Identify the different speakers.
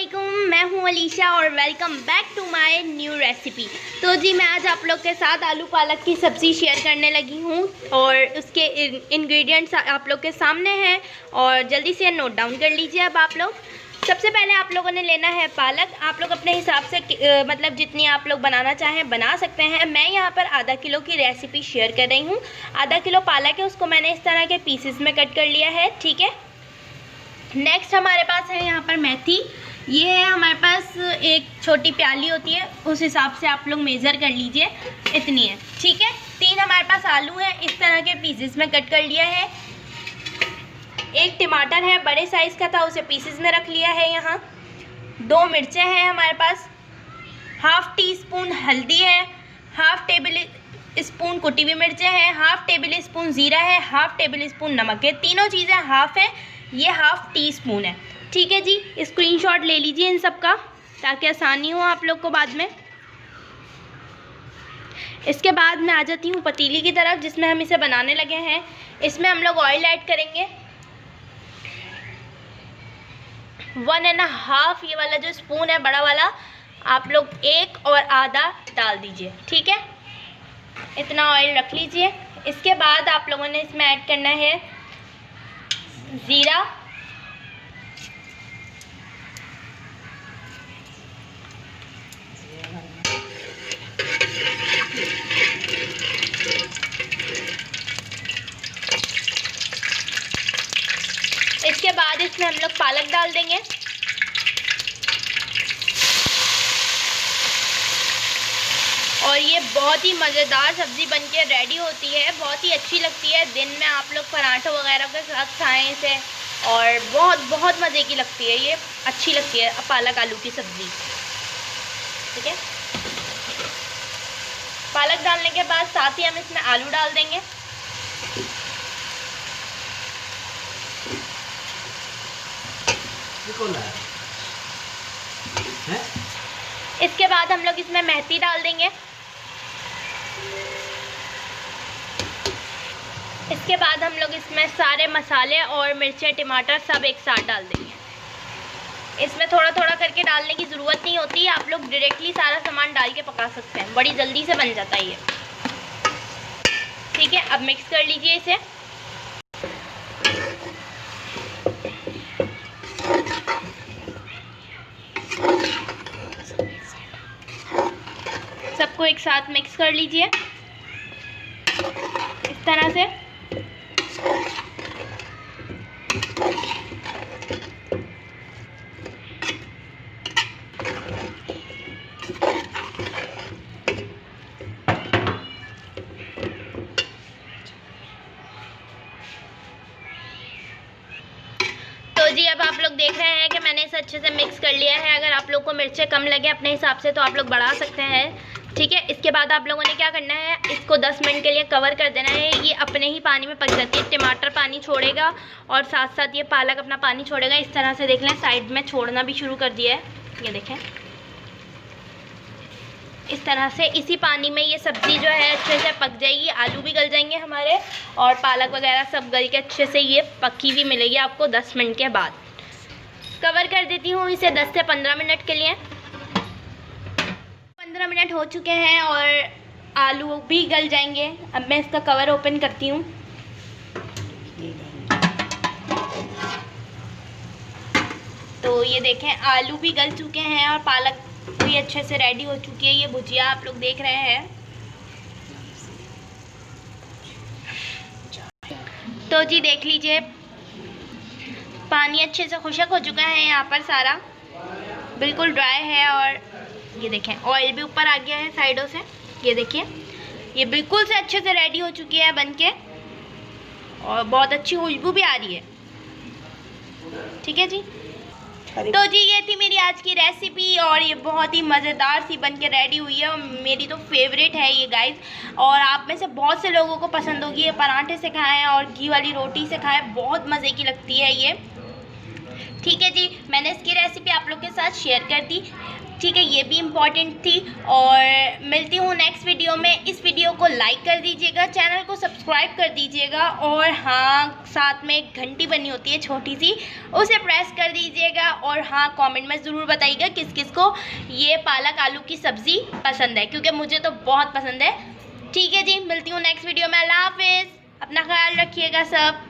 Speaker 1: अस्सलामुअलैकुम, मैं हूं अलीशा और welcome back to my new recipe. तो जी मैं आज आप लोग के साथ आलू पालक की सब्ज़ी शेयर करने लगी हूं और उसके इंग्रेडिएंट्स आप लोग के सामने हैं और जल्दी से नोट डाउन कर लीजिए। अब आप लोग सबसे पहले आप लोगों ने लेना है पालक। आप लोग अपने हिसाब से मतलब जितनी आप लोग बनाना चाहें बना सकते हैं। मैं यहाँ पर आधा किलो की रेसिपी शेयर कर रही हूँ। आधा किलो पालक है, उसको मैंने इस तरह के पीसेस में कट कर लिया है, ठीक है। नेक्स्ट हमारे पास है यहाँ पर मेथी। ये है हमारे पास एक छोटी प्याली होती है, उस हिसाब से आप लोग मेज़र कर लीजिए, इतनी है, ठीक है। 3 हमारे पास आलू है, इस तरह के पीसेस में कट कर लिया है। एक टमाटर है, बड़े साइज़ का था, उसे पीसेस में रख लिया है यहाँ। 2 मिर्चें हैं हमारे पास। हाफ़ टी स्पून हल्दी है, हाफ़ टेबल स्पून कुटी हुई मिर्चें हैं, हाफ़ टेबल स्पून ज़ीरा है, हाफ़ टेबल स्पून नमक है। तीनों चीज़ें हाफ़ है, ये हाफ़ टी स्पून है, ठीक है जी। स्क्रीनशॉट ले लीजिए इन सब का ताकि आसानी हो आप लोग को बाद में। इसके बाद मैं आ जाती हूँ पतीली की तरफ जिसमें हम इसे बनाने लगे हैं। इसमें हम लोग ऑयल ऐड करेंगे 1.5, ये वाला जो स्पून है बड़ा वाला, आप लोग 1 और आधा डाल दीजिए, ठीक है। इतना ऑयल रख लीजिए। इसके बाद आप लोगों ने इसमें ऐड करना है ज़ीरा, इसके बाद इसमें हम लोग पालक डाल देंगे और ये बहुत ही मज़ेदार सब्ज़ी बनके रेडी होती है। बहुत ही अच्छी लगती है, दिन में आप लोग पराठों वगैरह के साथ खाएं इसे और बहुत मज़े की लगती है। ये अच्छी लगती है पालक आलू की सब्ज़ी, ठीक है। पालक डालने के बाद साथ ही हम इसमें आलू डाल देंगे। इसके बाद हम लोग इसमें मेथी डाल देंगे। इसके बाद हम लोग इसमें सारे मसाले और मिर्चें टमाटर सब एक साथ डाल देंगे। इसमें थोड़ा थोड़ा करके डालने की ज़रूरत नहीं होती, आप लोग डायरेक्टली सारा सामान डाल के पका सकते हैं, बड़ी जल्दी से बन जाता है ये, ठीक है। अब मिक्स कर लीजिए इसे। सबको एक साथ मिक्स कर लीजिए इस तरह से। तो जी अब आप लोग देख रहे हैं कि मैंने इसे अच्छे से मिक्स कर लिया है। अगर आप लोग को मिर्चें कम लगे अपने हिसाब से तो आप लोग बढ़ा सकते हैं, ठीक है। इसके बाद आप लोगों ने क्या करना है, इसको 10 मिनट के लिए कवर कर देना है। ये अपने ही पानी में पक जाती है, टमाटर पानी छोड़ेगा और साथ साथ ये पालक अपना पानी छोड़ेगा। इस तरह से देख लें, साइड में छोड़ना भी शुरू कर दिया है, ये देखें। इस तरह से इसी पानी में ये सब्ज़ी जो है अच्छे से पक जाएगी, आलू भी गल जाएंगे हमारे और पालक वगैरह सब गल के अच्छे से ये पकी भी मिलेगी आपको 10 मिनट के बाद। कवर कर देती हूँ इसे 10 से 15 मिनट के लिए। 15 मिनट हो चुके हैं और आलू भी गल जाएंगे। अब मैं इसका कवर ओपन करती हूँ। तो ये देखें, आलू भी गल चुके हैं और पालक भी अच्छे से रेडी हो चुकी है। ये भुजिया आप लोग देख रहे हैं। तो जी देख लीजिए, पानी अच्छे से खुशक हो चुका है, यहाँ पर सारा बिल्कुल ड्राई है और ये देखें ऑयल भी ऊपर आ गया है साइडों से। ये देखिए, ये बिल्कुल से अच्छे से रेडी हो चुकी है बनके और बहुत अच्छी खुशबू भी आ रही है, ठीक है जी। तो जी ये थी मेरी आज की रेसिपी और ये बहुत ही मज़ेदार सी बन के रेडी हुई है और मेरी तो फेवरेट है ये गाइस। और आप में से बहुत से लोगों को पसंद होगी। ये पराठे से खाएं और घी वाली रोटी से खाएं, बहुत मज़े की लगती है ये, ठीक है जी। मैंने इसकी रेसिपी आप लोग के साथ शेयर कर दी। ठीक है, ये भी इम्पॉर्टेंट थी। और मिलती हूँ नेक्स्ट वीडियो में। इस वीडियो को लाइक कर दीजिएगा, चैनल को सब्सक्राइब कर दीजिएगा, और हाँ, साथ में एक घंटी बनी होती है छोटी सी, उसे प्रेस कर दीजिएगा। और हाँ, कमेंट में ज़रूर बताइएगा किस किस को ये पालक आलू की सब्ज़ी पसंद है, क्योंकि मुझे तो बहुत पसंद है। ठीक है जी, मिलती हूँ नेक्स्ट वीडियो में। अल्लाह हाफिज़, अपना ख्याल रखिएगा सब।